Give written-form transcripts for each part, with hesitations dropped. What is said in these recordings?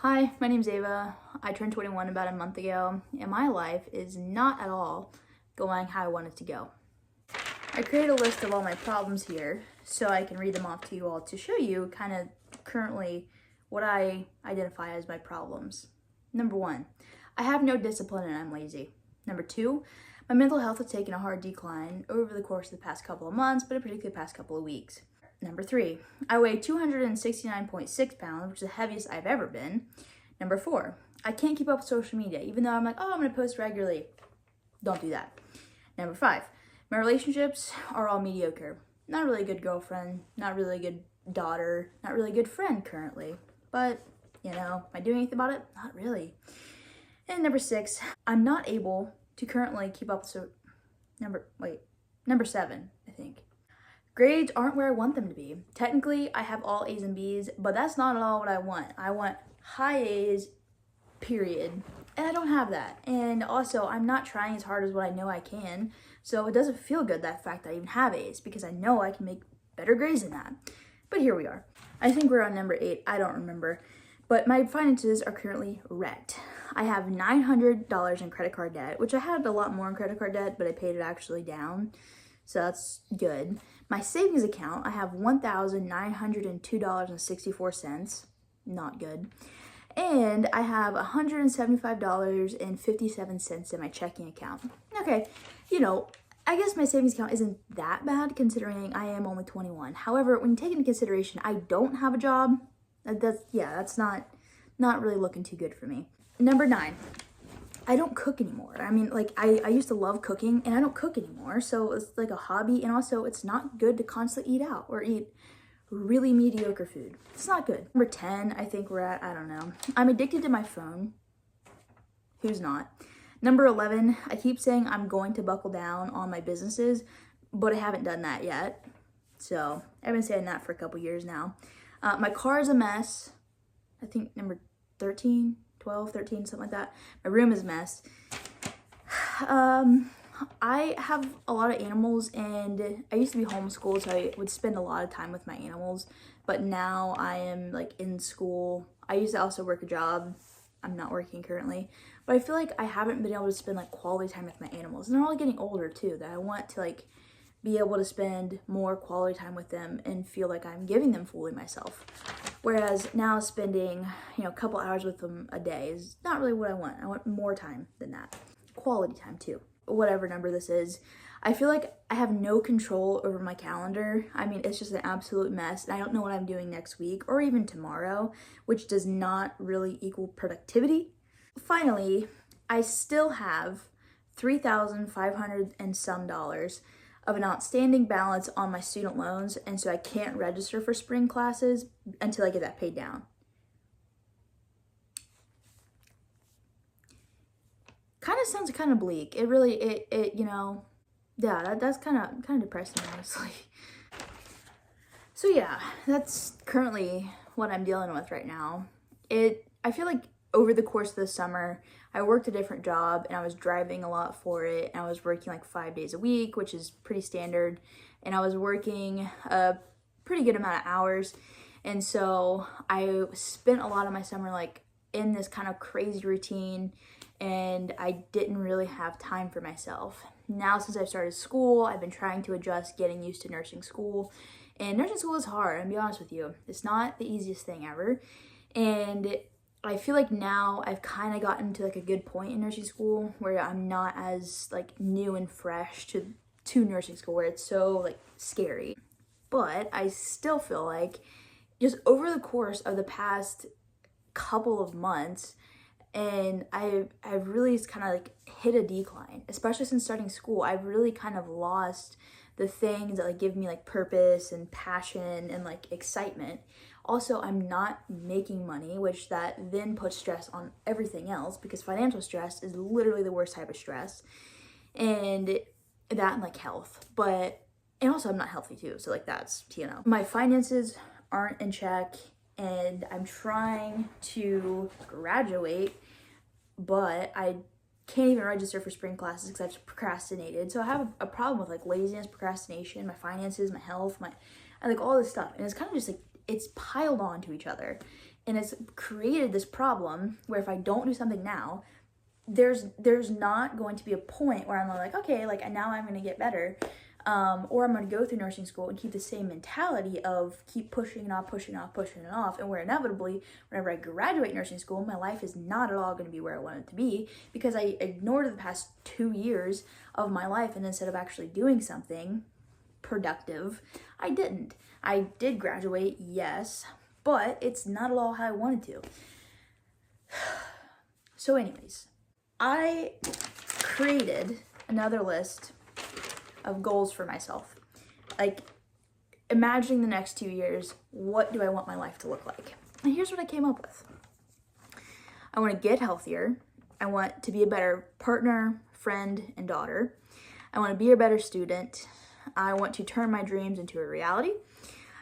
Hi, my name's Ava. I turned 21 about a month ago, and my life is not at all going how I want it to go. I created a list of all my problems here so I can read them off to you all to show you kind of currently what I identify as my problems. Number 1, I have no discipline and I'm lazy. Number 2, my mental health has taken a hard decline over the course of the past couple of months, but particularly the past couple of weeks. Number 3, I weigh 269.6 pounds, which is the heaviest I've ever been. Number 4, I can't keep up with social media, even though I'm like, oh, I'm gonna post regularly. Don't do that. Number 5, my relationships are all mediocre. Not really a good girlfriend, not really a good daughter, not really a good friend currently. But, am I doing anything about it? Not really. And number 6, I'm not able to currently keep up with number 7, I think. Grades aren't where I want them to be. Technically, I have all A's and B's, but that's not at all what I want. I want high A's, period. And I don't have that. And also, I'm not trying as hard as what I know I can. So it doesn't feel good, that fact that I even have A's, because I know I can make better grades than that. But here we are. I think we're on number 8. I don't remember. But my finances are currently wrecked. I have $900 in credit card debt, which I had a lot more in credit card debt, but I paid it actually down. So that's good. My savings account, I have $1,902.64. Not good. And I have $175.57 in my checking account. Okay, I guess my savings account isn't that bad considering I am only 21. However, when you take into consideration I don't have a job, that's not really looking too good for me. Number 9. I don't cook anymore. I mean, I used to love cooking and I don't cook anymore. So it's like a hobby, and also it's not good to constantly eat out or eat really mediocre food. It's not good. Number 10, I think we're at, I don't know. I'm addicted to my phone. Who's not? Number 11, I keep saying I'm going to buckle down on my businesses, but I haven't done that yet. So I've been saying that for a couple years now. My car is a mess. I think number 13. 12, 13, something like that. My room is a mess. I have a lot of animals, and I used to be homeschooled, so I would spend a lot of time with my animals. But now I am in school. I used to also work a job. I'm not working currently, but I feel like I haven't been able to spend quality time with my animals. And they're all getting older too, that I want to be able to spend more quality time with them and feel like I'm giving them fully myself. Whereas now spending, a couple hours with them a day is not really what I want. I want more time than that. Quality time too. Whatever number this is. I feel like I have no control over my calendar. I mean, it's just an absolute mess. And I don't know what I'm doing next week or even tomorrow, which does not really equal productivity. Finally, I still have $3,500 and some dollars of an outstanding balance on my student loans, and so I can't register for spring classes until I get that paid down. Kind of sounds kind of bleak. It really, that's kind of depressing, honestly. So yeah, that's currently what I'm dealing with right now. I feel like over the course of the summer, I worked a different job and I was driving a lot for it, and I was working 5 days a week, which is pretty standard, and I was working a pretty good amount of hours, and so I spent a lot of my summer in this kind of crazy routine, and I didn't really have time for myself. Now since I've started school, I've been trying to adjust getting used to nursing school, and nursing school is hard, I'll be honest with you. It's not the easiest thing ever, and I feel like now I've kind of gotten to a good point in nursing school where I'm not as new and fresh to nursing school, where it's so scary. But I still feel like just over the course of the past couple of months, and I've really kind of hit a decline, especially since starting school. I've really kind of lost the things that give me purpose and passion and excitement. Also, I'm not making money, which that then puts stress on everything else, because financial stress is literally the worst type of stress. And that and health. And also I'm not healthy too, so that's, My finances aren't in check, and I'm trying to graduate, but I can't even register for spring classes because I've procrastinated. So I have a problem with laziness, procrastination, my finances, my health, all this stuff. And it's kind of just it's piled on to each other. And it's created this problem where if I don't do something now, there's not going to be a point where I'm like, okay, like now I'm going to get better. Or I'm going to go through nursing school and keep the same mentality of keep pushing it off. And where inevitably, whenever I graduate nursing school, my life is not at all going to be where I want it to be because I ignored the past 2 years of my life. And instead of actually doing something productive, I didn't. I did graduate, yes, but it's not at all how I wanted to. So anyways, I created another list of goals for myself. Like, imagining the next 2 years, what do I want my life to look like? And here's what I came up with. I want to get healthier. I want to be a better partner, friend, and daughter. I want to be a better student. I want to turn my dreams into a reality.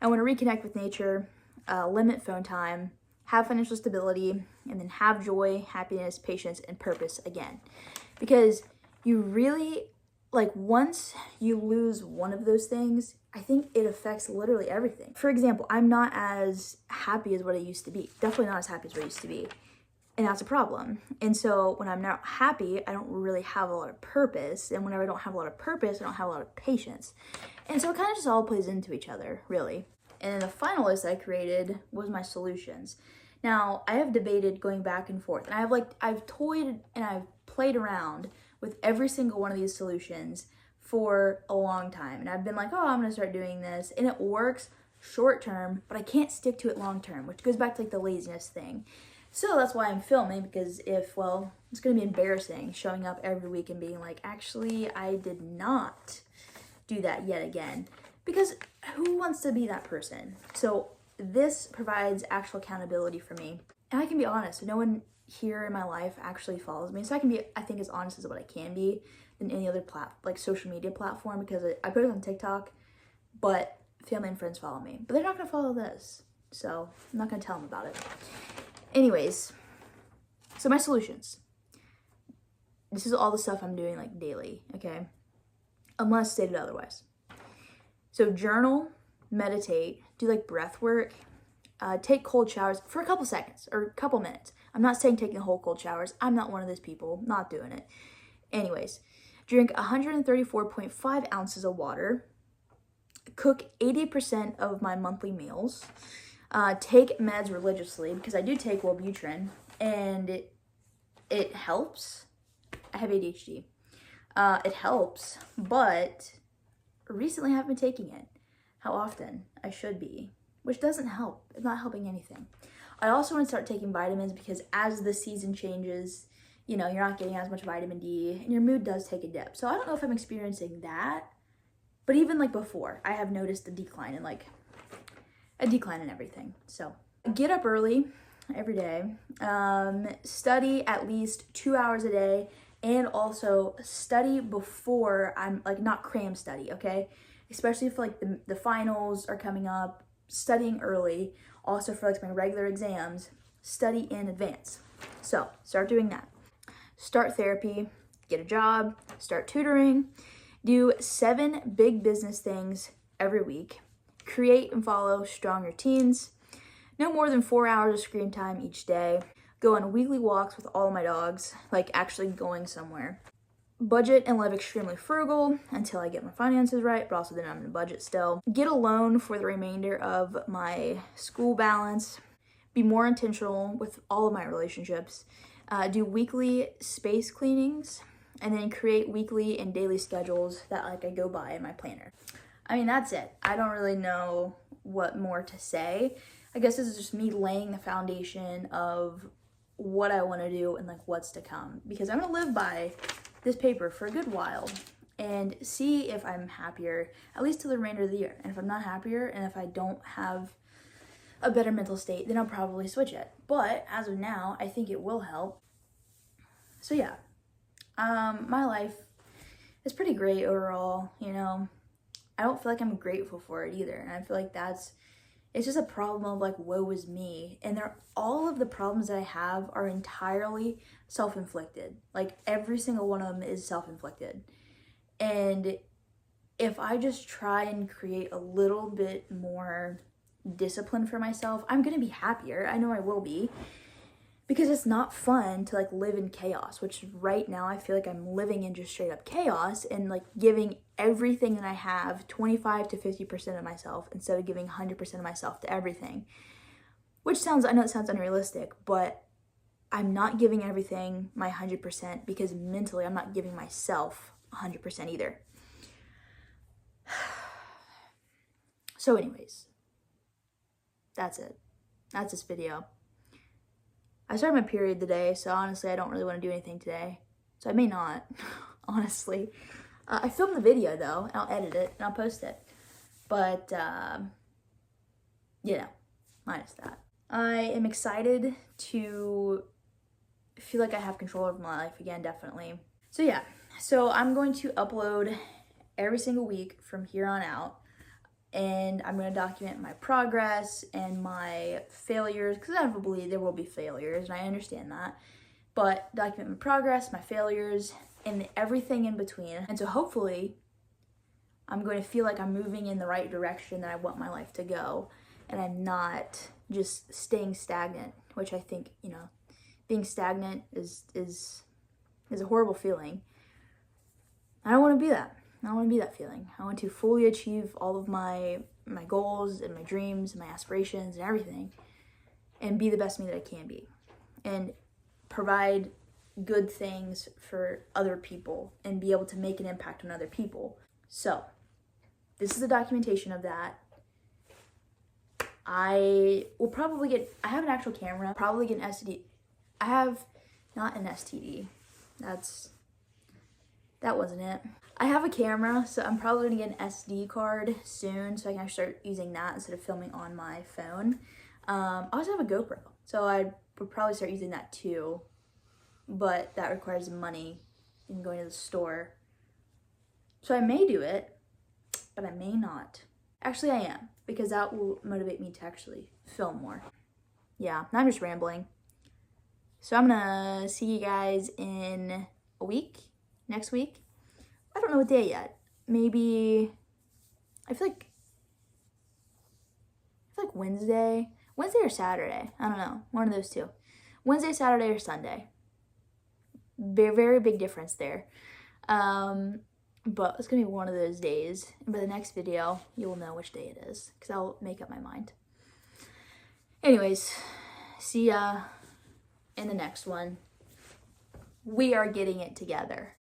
I want to reconnect with nature, limit phone time, have financial stability, and then have joy, happiness, patience, and purpose again. Because you really, like, once you lose one of those things, I think it affects literally everything. For example, I'm not as happy as what I used to be. Definitely not as happy as what I used to be. And that's a problem. And so when I'm not happy, I don't really have a lot of purpose. And whenever I don't have a lot of purpose, I don't have a lot of patience. And so it kind of just all plays into each other, really. And then the final list I created was my solutions. Now, I have debated going back and forth. And I've toyed and I've played around with every single one of these solutions for a long time. And I've been like, oh, I'm going to start doing this. And it works short term, but I can't stick to it long term, which goes back to like the laziness thing. So that's why I'm filming, because it's going to be embarrassing showing up every week and being like, actually, I did not do that yet again. Because who wants to be that person? So this provides actual accountability for me. And I can be honest, no one here in my life actually follows me. So I can be, I think, as honest as what I can be than any other social media platform, because I put it on TikTok, but family and friends follow me. But they're not going to follow this. So I'm not going to tell them about it. Anyways, so my solutions. This is all the stuff I'm doing like daily, okay? Unless stated otherwise. So journal, meditate, do like breath work, take cold showers for a couple seconds or a couple minutes. I'm not saying taking the whole cold showers. I'm not one of those people, not doing it. Anyways, drink 134.5 ounces of water, cook 80% of my monthly meals, take meds religiously, because I do take Wellbutrin, and it helps. I have ADHD. It helps, but recently I haven't been taking it. How often I should be, which doesn't help. It's not helping anything. I also want to start taking vitamins, because as the season changes, you're not getting as much vitamin D, and your mood does take a dip. So I don't know if I'm experiencing that, but even like before, I have noticed a decline in everything. So get up early every day, study at least 2 hours a day, and also study before I'm like, not cram study, okay? Especially if like the finals are coming up, studying early. Also for like my regular exams, study in advance. So start doing that. Start therapy, get a job, start tutoring, do 7 big business things every week. Create and follow strong routines. No more than 4 hours of screen time each day. Go on weekly walks with all my dogs, like actually going somewhere. Budget and live extremely frugal until I get my finances right, but also then I'm in a budget still. Get a loan for the remainder of my school balance. Be more intentional with all of my relationships. Do weekly space cleanings, and then create weekly and daily schedules that like I go by in my planner. I mean, that's it. I don't really know what more to say. I guess this is just me laying the foundation of what I want to do and like what's to come, because I'm going to live by this paper for a good while and see if I'm happier, at least till the remainder of the year. And if I'm not happier, and if I don't have a better mental state, then I'll probably switch it. But as of now, I think it will help. So yeah, my life is pretty great overall, I don't feel like I'm grateful for it either. And I feel like it's just a problem of like, woe is me. And all of the problems that I have are entirely self-inflicted. Like every single one of them is self-inflicted. And if I just try and create a little bit more discipline for myself, I'm gonna be happier. I know I will be. Because it's not fun to like live in chaos, which right now I feel like I'm living in just straight up chaos and like giving everything that I have 25 to 50% of myself instead of giving 100% of myself to everything. Which sounds, I know it sounds unrealistic, but I'm not giving everything my 100% because mentally I'm not giving myself 100% either. So anyways, that's it. That's this video. I started my period today, so honestly, I don't really want to do anything today. So I may not, honestly. I filmed the video, though, and I'll edit it, and I'll post it. But, you know, minus that. I am excited to feel like I have control over my life again, definitely. So yeah, so I'm going to upload every single week from here on out. And I'm going to document my progress and my failures, because inevitably there will be failures, and I understand that. But document my progress, my failures, and everything in between. And so hopefully I'm going to feel like I'm moving in the right direction that I want my life to go, and I'm not just staying stagnant, which I think, you know, being stagnant is a horrible feeling. I don't want to be that. I don't want to be that feeling. I want to fully achieve all of my goals and my dreams and my aspirations and everything, and be the best me that I can be, and provide good things for other people and be able to make an impact on other people. So this is the documentation of that. I will probably I have an actual camera, probably get an STD. I have not an STD. That wasn't it. I have a camera, so I'm probably gonna get an SD card soon so I can actually start using that instead of filming on my phone. I also have a GoPro, so I would probably start using that too, but that requires money and going to the store. So I may do it, but I may not. Actually, I am, because that will motivate me to actually film more. Yeah, I'm just rambling. So I'm gonna see you guys in a week, next week. I don't know what day yet. Maybe, I feel like Wednesday or Saturday. I don't know, one of those two. Wednesday, Saturday, or Sunday. Very, very big difference there. But it's gonna be one of those days. And by the next video, you will know which day it is, because I'll make up my mind. Anyways, see ya in the next one. We are getting it together.